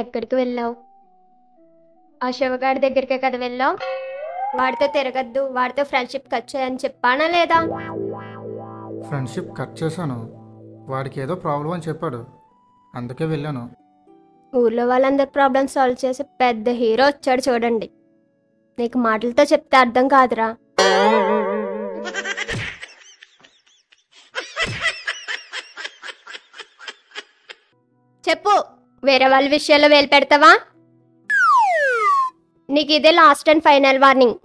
ఎక్కడికి వెళ్ళావు? ఆ శివగాడి దగ్గరికే కదా వెళ్ళావు? వాడితో తిరగద్దు, వాడితో ఫ్రెండ్షిప్ కట్ చేయని చెప్పానా లేదా? ఫ్రెండ్షిప్ కట్ చేశాను. వాడికి ఏదో ప్రాబ్లం అని చెప్పాడు, అందుకే వెళ్ళాను. ఊర్లో వాళ్ళందరి ప్రాబ్లమ్ సాల్వ్ చేసి పెద్ద హీరో వచ్చాడు చూడండి. నీకు మాటలతో చెప్తే అర్థం కాదురా. చెప్పు, వేరే వాళ్ళ విషయాల్లో వేలు పెడతావా? నీకు ఇదే లాస్ట్ అండ్ ఫైనల్ వార్నింగ్.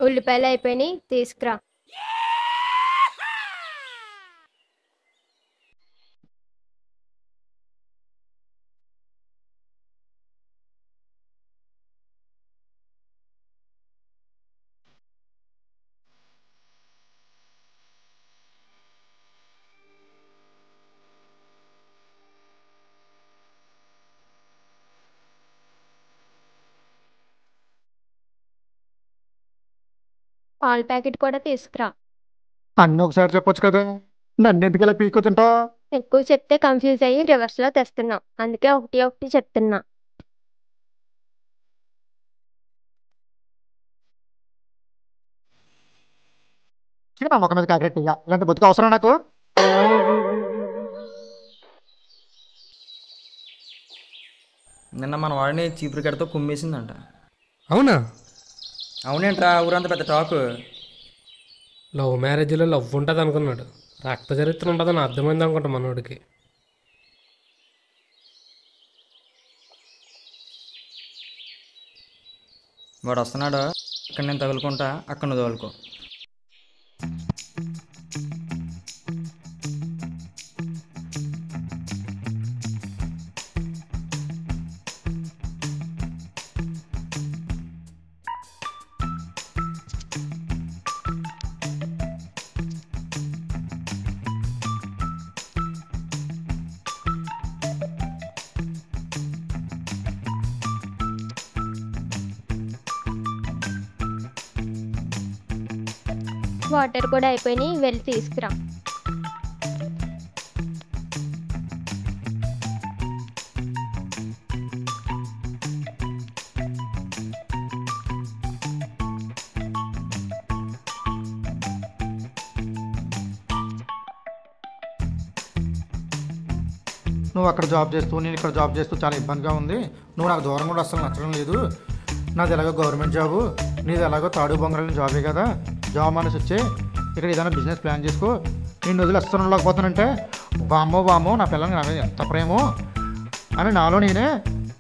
ఉల్లిపాయలు అయిపోయినాయి, తీసుకురా. పాల ప్యాకెట్ కూడా తీసుకురా. అన్నీ ఒకసారి చెప్పొచ్చు కదా, నన్ను ఎందుకు ఇలా పీకో తింటా? ఎక్కువ చెప్తే కన్ఫ్యూజ్ అయ్యి రివర్స్లో తెస్తున్నావు, అందుకే ఒకటి ఒకటి చెప్తున్నా. చిన్న మొక్క మీద కాకెట్ ఇలాంటి బతుకు అవసరం నాకు. నిన్న మన వాడిని చీపురు కడతో కుమ్మేసిందంట. అవునా? అవునేంట్రా, ఊరంతా పెద్ద టాక్. లవ్ మ్యారేజ్లో లవ్ ఉంటుంది అనుకున్నాడు, రక్త చరిత్ర ఉంటుందని అర్థమైంది అనుకుంటా మనోడికి. వాడు వస్తున్నాడు, ఇక్కడ నేను తగులుకుంటా, అక్కడ నువ్వు తగులుకో. వాటర్ కూడా అయిపోయినాయి, వెళ్ళి తీసుకురా. నువ్వు అక్కడ జాబ్ చేస్తూ నేను ఇక్కడ జాబ్ చేస్తూ చాలా ఇబ్బందిగా ఉంది. నువ్వు నాకు దూరం కూడా అసలు నచ్చడం లేదు. నాది ఎలాగో గవర్నమెంట్ జాబు, నీది ఎలాగో తాడు బొంగరాలని జాబే కదా. జాబ్ మనసు వచ్చే ఇక్కడ ఏదైనా బిజినెస్ ప్లాన్ చేసుకో. నేను వదిలి అస్సలు ఉండలేకపోతానంటే బామ్మో నా పిల్లలకి నా మీద ఎంత ప్రేమో అని నాలో నేనే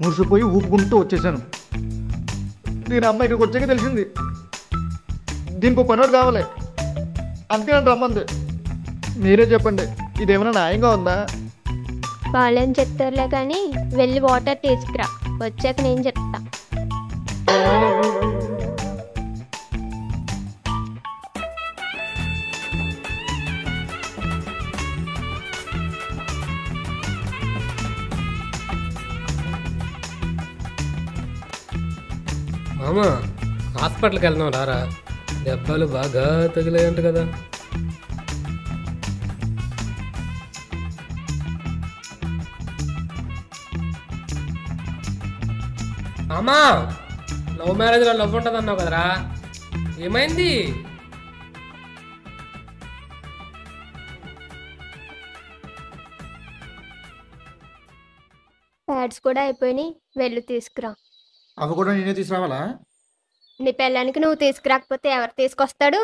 మురిసిపోయి ఊపుకుంటూ వచ్చేసాను. నేను అమ్మాయి ఇక్కడికి వచ్చాక తెలిసింది దీనికి పనోడు కావాలి. అందుకే నన్ను రమ్మంది. మీరే చెప్పండి, ఇదేమైనా న్యాయంగా ఉందా? వాళ్ళేం చెప్తారులే కానీ వెళ్ళి వాటర్ తీసుకురా, వచ్చాక నేను చెప్తా. మామ హాస్పిటల్కి వెళ్దాం రారా, దెబ్బలు బాగా తగిలాయంట కదా. మామా లవ్ మ్యారేజ్లో లవ్ ఉంటుంది అన్నావు కదరా, ఏమైంది? ప్యాడ్స్ కూడా అయిపోయినాయి, వెళ్ళి తీసుకురా. అవి కూడా నేనే తీసుకురావాలా? నీ పెళ్ళానికి నువ్వు తీసుకురాకపోతే ఎవరు తీసుకొస్తాడు?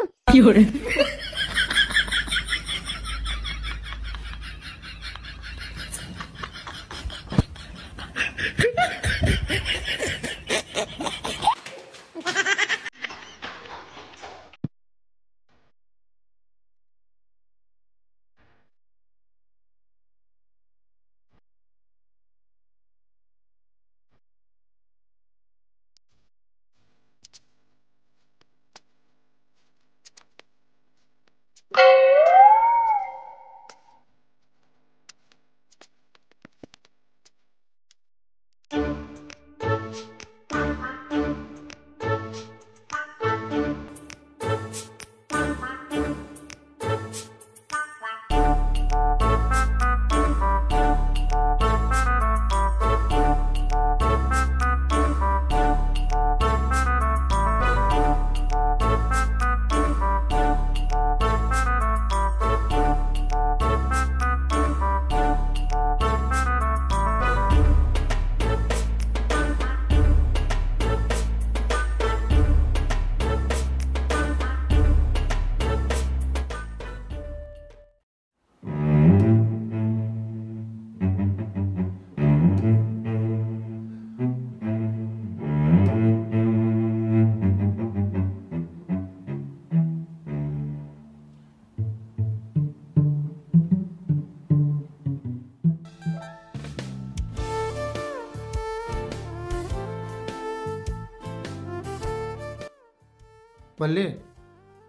మళ్ళీ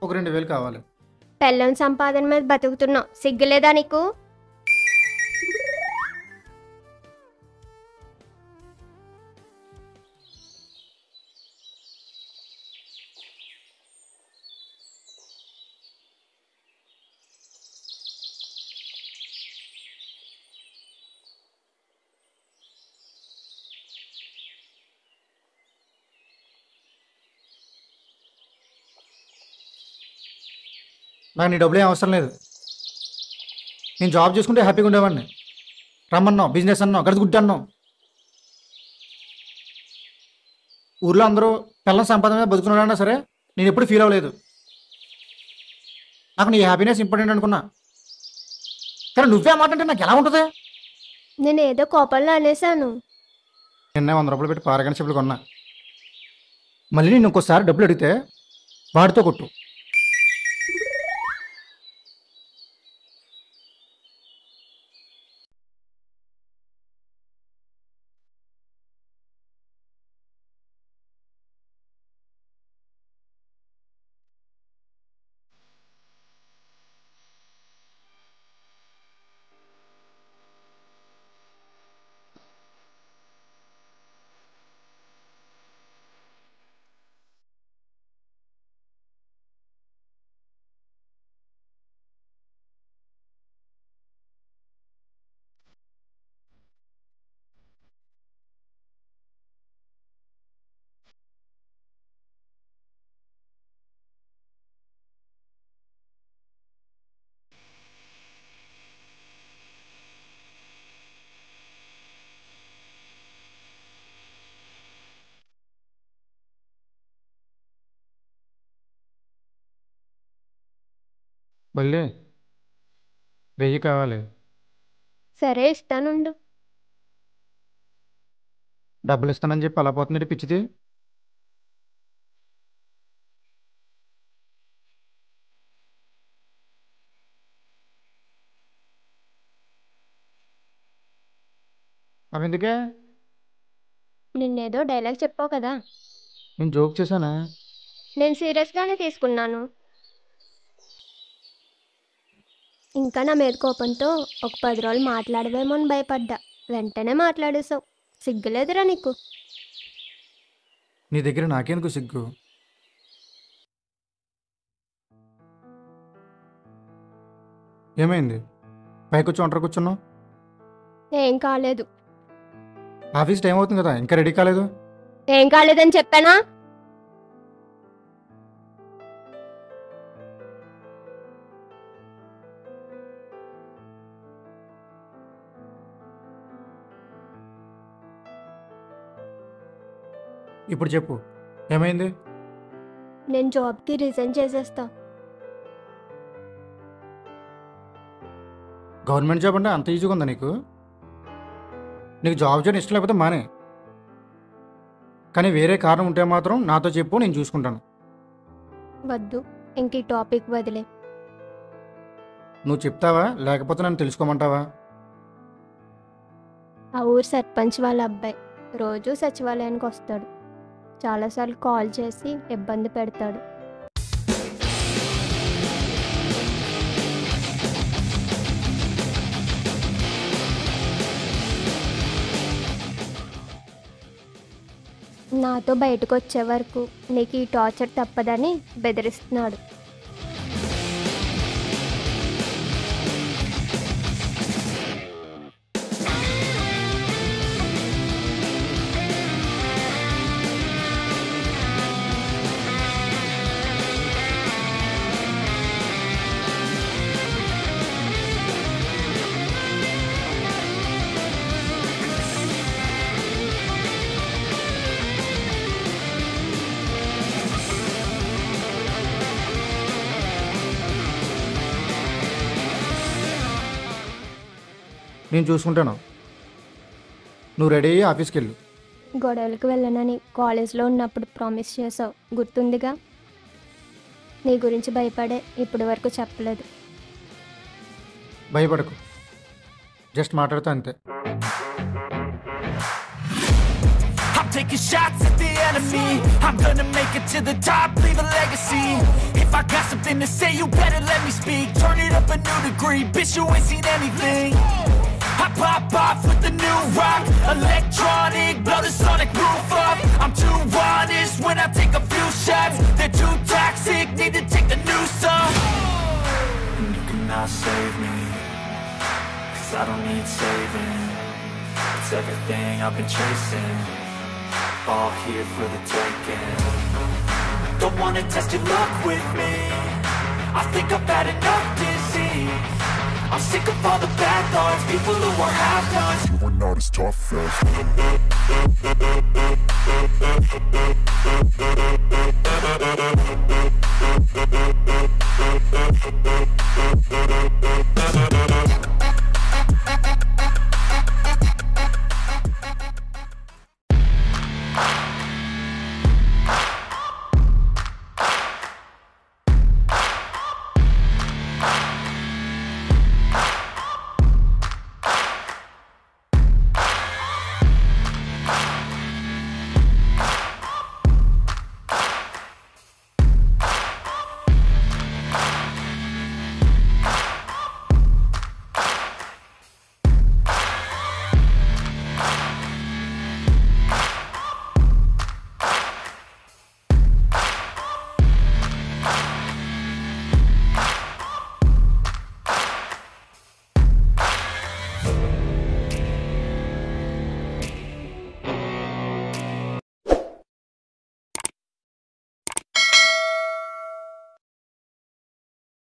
ఒక 2000 కావాలి. పెళ్ళం సంపాదన మీద బతుకుతున్నావు, సిగ్గులేదా నీకు? నాకు నీ డబ్బులు ఏం అవసరం లేదు. నేను జాబ్ చేసుకుంటే హ్యాపీగా ఉండేవాడిని. రమ్మన్నావు, బిజినెస్ అన్నావు, గడిగుడ్డు అన్నావు. ఊర్లో అందరూ పిల్లల సంపాదన మీద బతుకున్నాడన్నా సరే నేను ఎప్పుడు ఫీల్ అవ్వలేదు. నాకు నీ హ్యాపీనెస్ ఇంపార్టెంట్ అనుకున్నా. కానీ నువ్వే మాట అంటే నాకు ఎలా ఉంటుంది? నేను ఏదో కోపంలో అనేసాను. నిన్నే 100 రూపాయలు పెట్టి పారగంట చెప్పులు కొన్నా. మళ్ళీ నేను ఇంకోసారి డబ్బులు అడిగితే వాడితో కొట్టు. మళ్ళీ 1000 కావాలి. సరే ఇస్తానుండు. డబ్బులు ఇస్తానని చెప్పి అలా పోతుంది పిచ్చిది. అవి ఎందుకే? నిన్నేదో డైలాగ్ చెప్పావు కదా, నేను జోక్ చేశానా? నేను సీరియస్గానే తీసుకున్నాను. ఇంకా నా మీద కోపంతో ఒక 10 రోజులు మాట్లాడవేమో అని భయపడ్డా. వెంటనే మాట్లాడేశావు. సిగ్గులేదురా నీకు? నీ దగ్గర నాకెందుకు సిగ్గు? ఏమైంది? పైకొచ్చి ఒంటరి కూర్చున్నావు? ఏం కాలేదు. ఆఫీస్ టైం అవుతుంది కదా, ఇంకా రెడీ కాలేదు? ఏం కాలేదని చెప్పానా? ఇప్పుడు చెప్పు, ఏమైంది? నేను జాబ్కి రిజైన్ చేసేస్తా. గవర్నమెంట్ జాబ్ అంటే అంత ఈజీగా ఉందా నీకు? నీకు జాబ్ చేయడం ఇష్టం లేకపోతే మానే, కానీ వేరే కారణం ఉంటే మాత్రం నాతో చెప్పు, నేను చూసుకుంటాను. వద్దు, ఇంక ఈ టాపిక్ వదిలే. నువ్వు చెప్తావా లేకపోతే నన్ను తెలుసుకోమంటావా? ఆ ఊరు సర్పంచ్ వాళ్ళ అబ్బాయి రోజు సచివాలయానికి వస్తాడు. చాలాసార్లు కాల్ చేసి ఇబ్బంది పెడతాడు. నాతో బయటకు వచ్చే వరకు నీకు ఈ టార్చర్ తప్పదని బెదిరిస్తున్నాడు. నేను చూసుకుంటాను, నువ్వు రెడీ అయ్యి ఆఫీస్కి వెళ్ళు. గొడవలకు వెళ్ళనని కాలేజ్లో ఉన్నప్పుడు ప్రామిస్ చేసావు, గుర్తుందిగా? నీ గురించి భయపడే ఇప్పటి వరకు చెప్పలేదు. భయపడకు, జస్ట్ మాట్లాడుతా అంతే. I'm taking shots at the enemy. I'm gonna make it to the top, leave a legacy. If I got something to say, you better let me speak. Turn it up a new degree, bitch, you ain't seen anything. I pop off with the new rock, electronic, blow the sonic roof up. I'm too honest when I take a few shots. They're too toxic, need to take the news off. And you cannot save me, 'cause I don't need saving. It's everything I've been chasing, all here for the taking. Don't wanna test your luck with me, I think I've had enough disease. I'm sick of all the bad thoughts, people who are half-nots. You are not as tough as